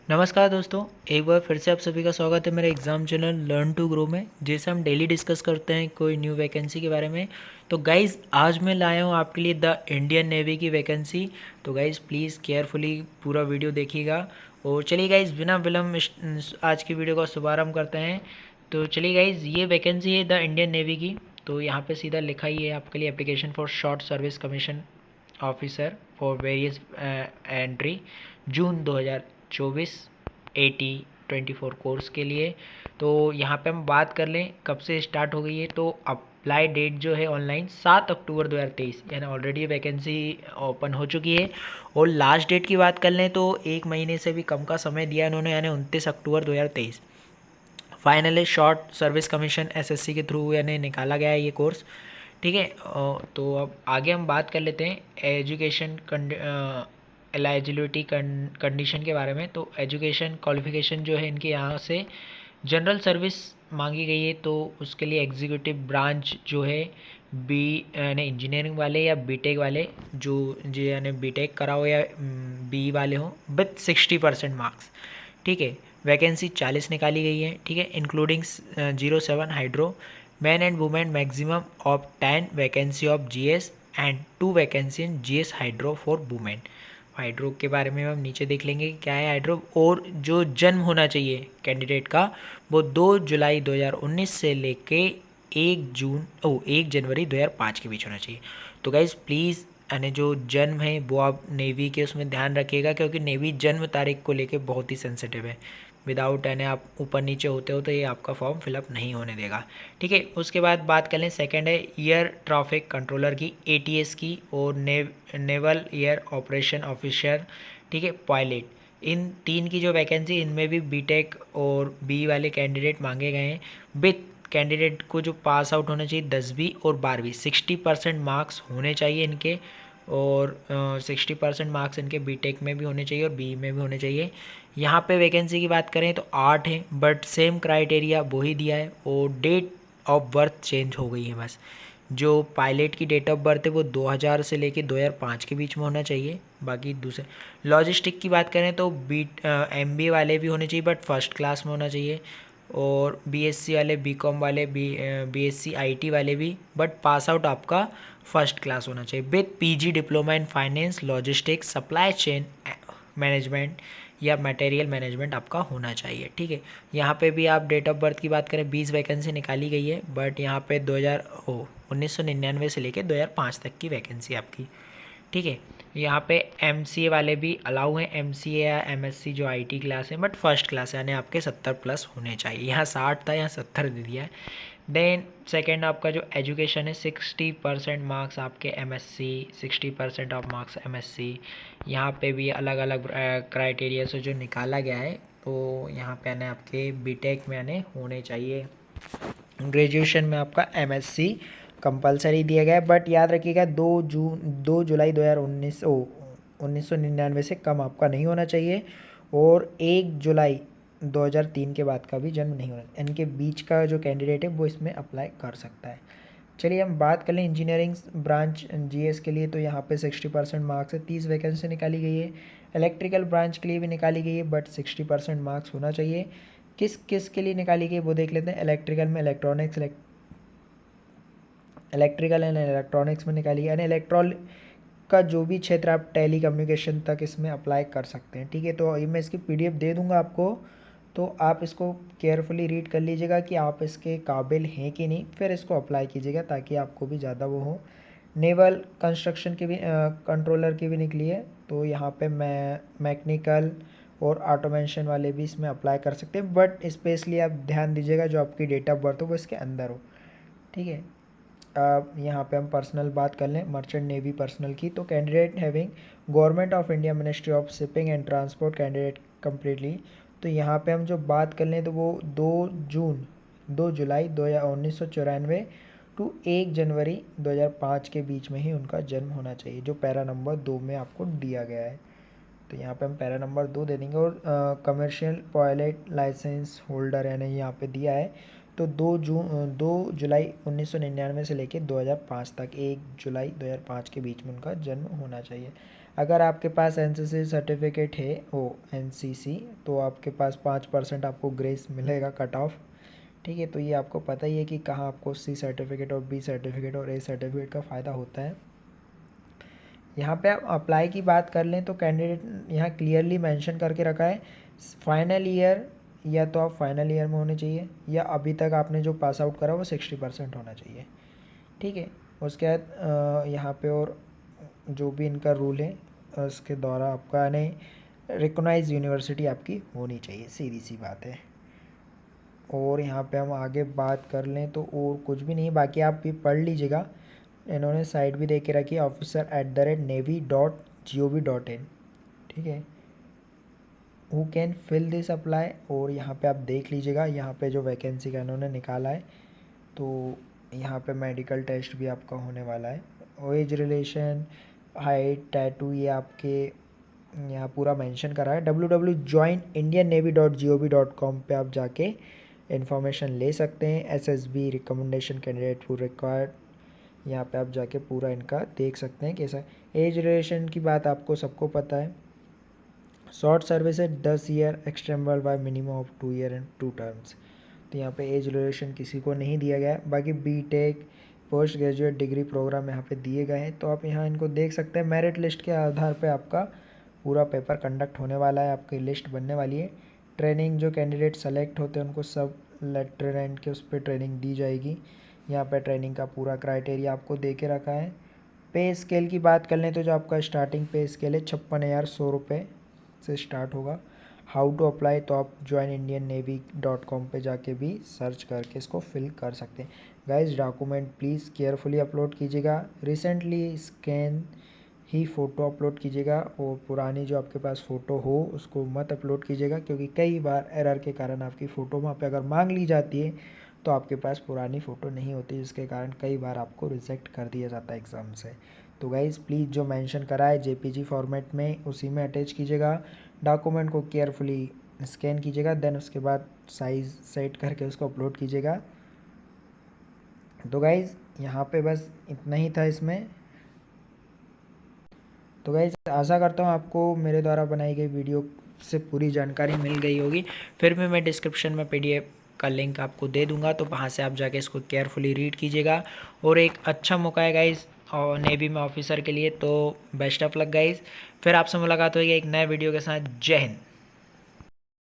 नमस्कार दोस्तों, एक बार फिर से आप सभी का स्वागत है मेरे exam channel learn to grow में, जिसे हम डेली डिस्कस करते हैं कोई न्यू वैकेंसी के बारे में। तो गाइज़ आज मैं लाया हूँ आपके लिए द इंडियन नेवी की वैकेंसी। तो गाइज़ प्लीज़ केयरफुली पूरा वीडियो देखिएगा। और चलिए गाइज़ बिना विलम्ब आज की वीडियो का शुभारम्भ करते हैं। तो चलिए गाइज़, ये वैकेंसी है द इंडियन नेवी की। तो यहाँ पर सीधा लिखा ही है आपके लिए, application for short service commission officer for various entry June 2024 8024 course के लिए। तो यहाँ पे हम बात कर लें कब से स्टार्ट हो गई है। तो अप्लाई डेट जो है ऑनलाइन 7 अक्टूबर 2023, यानी ऑलरेडी ये वैकेंसी ओपन हो चुकी है। और लास्ट डेट की बात कर लें तो एक महीने से भी कम का समय दिया इन्होंने, यानी 29 अक्टूबर 2023। Finally short service commission SSC के थ्रू यानी निकाला गया है ये कोर्स। ठीक है। तो अब आगे हम बात कर लेते हैं एजुकेशन एलिजिबिलिटी कंडीशन के बारे में। तो एजुकेशन क्वालिफिकेशन जो है इनके यहाँ से जनरल सर्विस मांगी गई है। तो उसके लिए एग्जीक्यूटिव ब्रांच जो है बी यानी इंजीनियरिंग वाले या बीटेक वाले जो यानी बीटेक करा हो या बी वाले हो विथ 60% मार्क्स। ठीक है। वैकेंसी 40 निकाली गई है। ठीक है, including 07 hydro. Man and women maximum of 10 vacancy of GS and 2 vacancy in GS hydro for women. Hydro के बारे में हम नीचे देख लेंगे कि क्या है हाइड्रो। और जो जन्म होना चाहिए कैंडिडेट का वो 2 जुलाई 2019 से लेके 1 जनवरी 2005 के बीच होना चाहिए। तो गाइज प्लीज़ यानी जो जन्म है वो आप नेवी के उसमें ध्यान रखिएगा, क्योंकि नेवी जन्म तारीख को लेके बहुत ही सेंसिटिव है। विदाउट यानी आप ऊपर नीचे होते हो तो ये आपका फॉर्म फिलअप नहीं होने देगा। ठीक है। उसके बाद बात कर लें, सेकंड है एयर ट्रैफिक कंट्रोलर की, एटीएस की, और नेवल एयर ऑपरेशन ऑफिसर। ठीक है, पायलट। इन तीन की जो वैकेंसी, इनमें भी बीटेक और बी वाले कैंडिडेट मांगे गए हैं। विथ कैंडिडेट को जो पास आउट होना चाहिए 10वीं और 12वीं, 60% मार्क्स होने चाहिए इनके। और 60% मार्क्स इनके बीटेक में भी होने चाहिए और बी में भी होने चाहिए। यहाँ पे वैकेंसी की बात करें तो 8 है, बट सेम क्राइटेरिया वही दिया है। और डेट ऑफ बर्थ चेंज हो गई है बस। जो पायलट की डेट ऑफ बर्थ है वो 2000 से लेके 2005 के बीच में होना चाहिए। बाकी दूसरे लॉजिस्टिक की बात करें तो एमबीए वाले भी होने चाहिए, बट फर्स्ट क्लास में होना चाहिए। और बीएससी वाले, बीकॉम वाले, बीएससी आईटी वाले भी, बट पास आउट आपका फर्स्ट क्लास होना चाहिए। With PG diploma in finance, logistics, supply chain management या मटेरियल मैनेजमेंट आपका होना चाहिए। ठीक है। यहाँ पे भी आप डेट ऑफ बर्थ की बात करें, 20 वैकेंसी निकाली गई है, बट यहाँ पे 1999 से लेकर 2005 तक की वैकेंसी आपकी। ठीक है। यहाँ पे एमसीए वाले भी अलाउ हैं, एमसीए या एमएससी जो आईटी क्लास है, बट फर्स्ट क्लास यानी आपके 70 प्लस होने चाहिए। यहाँ 60 था, यहाँ 70 दे दिया है। देन सेकेंड आपका जो एजुकेशन है, 60% मार्क्स आपके एमएससी, 60% ऑफ मार्क्स एमएससी। यहाँ पे भी अलग अलग क्राइटेरिया से जो निकाला गया है। तो यहाँ पे आने आपके बीटेक में आने होने चाहिए। ग्रेजुएशन में आपका एमएससी कंपलसरी दिया गया है, बट याद रखिएगा 2 जुलाई 1999 से कम आपका नहीं होना चाहिए। और 1 जुलाई 2003 के बाद का भी जन्म नहीं होना, इनके बीच का जो कैंडिडेट है वो इसमें अप्लाई कर सकता है। चलिए हम बात कर लें इंजीनियरिंग ब्रांच जीएस के लिए। तो यहाँ पे 60% मार्क्स है, 30 वैकेंसी निकाली गई है। इलेक्ट्रिकल ब्रांच के लिए भी निकाली गई है, बट 60% मार्क्स होना चाहिए। किस किस के लिए निकाली गई वो देख लेते हैं। इलेक्ट्रिकल में इलेक्ट्रिकल एंड इलेक्ट्रॉनिक्स में निकाली गई, यानी इलेक्ट्रॉन का जो भी क्षेत्र, आप टेली कम्युनिकेशन तक इसमें अप्लाई कर सकते हैं। ठीक है। तो ये मैं इसकी पीडीएफ दे दूंगा आपको, तो आप इसको केयरफुली रीड कर लीजिएगा कि आप इसके काबिल हैं कि नहीं, फिर इसको अप्लाई कीजिएगा ताकि आपको भी ज़्यादा वो हो। नेवल कंस्ट्रक्शन की भी कंट्रोलर की भी निकली है। तो यहाँ पे मैकेनिकल और ऑटोमेशन वाले भी इसमें अप्लाई कर सकते हैं, बट स्पेशली आप ध्यान दीजिएगा जो आपकी डेट ऑफ बर्थ हो वो इसके अंदर हो। ठीक है। यहाँ पे हम पर्सनल बात कर लें, मर्चेंट नेवी पर्सनल की। तो candidate having government of India ministry of shipping and transport candidate completely. तो यहाँ पे हम जो बात कर लें तो वो 2 जुलाई 1994 टू 1 जनवरी 2005 के बीच में ही उनका जन्म होना चाहिए, जो पैरा नंबर 2 में आपको दिया गया है। तो यहाँ पे हम पैरा नंबर 2 दे देंगे। और कमर्शियल पायलट लाइसेंस होल्डर यानी यहाँ पे दिया है। तो 2 जुलाई 1999 से लेकर 2005 तक, 1 जुलाई 2005 के बीच में उनका जन्म होना चाहिए। अगर आपके पास एनसीसी सर्टिफिकेट है ओ एनसीसी, तो आपके पास 5% आपको ग्रेस मिलेगा कट ऑफ। ठीक है, तो ये आपको पता ही है कि कहाँ आपको सी सर्टिफिकेट और बी सर्टिफिकेट और ए सर्टिफिकेट का फ़ायदा होता है। यहाँ पे आप अप्लाई की बात कर लें तो कैंडिडेट यहाँ क्लियरली मेंशन करके रखा है फाइनल ईयर, या तो आप फाइनल ईयर में होने चाहिए या अभी तक आपने जो पास आउट करा वो 60% होना चाहिए। ठीक है, उसके बाद यहाँ पे और जो भी इनका रूल है उसके द्वारा आपका नहीं रिकॉग्नाइज यूनिवर्सिटी आपकी होनी चाहिए, सीधी सी बात है। और यहाँ पे हम आगे बात कर लें तो और कुछ भी नहीं, बाकी आप भी पढ़ लीजिएगा। इन्होंने साइट भी दे के रखी है officer@navy.gov.in। ठीक है, who can fill this apply, और यहाँ पे आप देख लीजिएगा यहाँ पे जो वैकेंसी का इन्होंने निकाला है, तो यहाँ पे मेडिकल टेस्ट भी आपका होने वाला है। एज रिलेशन, हाइट, टैटू, ये आपके यहाँ पूरा मेंशन करा है। www.joinindiannavy.gov.com पे आप जाके इन्फॉर्मेशन ले सकते हैं। SSB recommendation candidate who required, यहाँ पे आप जाके पूरा इनका देख सकते हैं कैसा। एज रिलेशन की बात आपको सबको पता है। शॉर्ट सर्विस है 10 year, extendable bye minimum of 2 year and 2 terms. तो यहाँ पे एज रिलेशन किसी को नहीं दिया गया है। बाकी BTech, post graduate degree programme यहाँ पे दिए गए हैं, तो आप यहाँ इनको देख सकते हैं। मेरिट लिस्ट के आधार पे आपका पूरा पेपर कंडक्ट होने वाला है, आपकी लिस्ट बनने वाली है। ट्रेनिंग जो कैंडिडेट सेलेक्ट होते हैं उनको सब लेफ्टिनेंट के उस पर ट्रेनिंग दी जाएगी। यहाँ पे ट्रेनिंग का पूरा क्राइटेरिया आपको दे के रखा है। पे स्केल की बात कर लें तो जो आपका स्टार्टिंग पे स्केल है 56,100 रुपये से स्टार्ट होगा। हाउ टू अप्लाई, तो आप joinindiannavy.com पे जाके भी सर्च करके इसको फिल कर सकते हैं। Guys, document please carefully upload कीजिएगा। रिसेंटली स्कैन ही फ़ोटो अपलोड कीजिएगा, और पुरानी जो आपके पास फ़ोटो हो उसको मत अपलोड कीजिएगा, क्योंकि कई बार एरर के कारण आपकी फ़ोटो वहाँ पे अगर मांग ली जाती है तो आपके पास पुरानी फ़ोटो नहीं होती, जिसके कारण कई बार आपको रिजेक्ट कर दिया जाता है एग्ज़ाम से। तो गाइज़ प्लीज़ जो मेंशन करा है JPG फॉर्मेट में उसी में अटैच कीजिएगा। डॉक्यूमेंट को केयरफुली स्कैन कीजिएगा, देन उसके बाद साइज़ सेट करके उसको अपलोड कीजिएगा। तो गाइज़ यहाँ पे बस इतना ही था इसमें। तो गाइज़ आशा करता हूँ आपको मेरे द्वारा बनाई गई वीडियो से पूरी जानकारी मिल गई होगी। फिर भी मैं डिस्क्रिप्शन में PDF का लिंक आपको दे दूंगा, तो वहाँ से आप जाके इसको केयरफुली रीड कीजिएगा। और एक अच्छा मौका है गाइज़ और नेवी में ऑफिसर के लिए, तो बेस्ट ऑफ लक गाइज़। फिर आपसे मुलाकात होगी एक नए वीडियो के साथ। जय हिंद।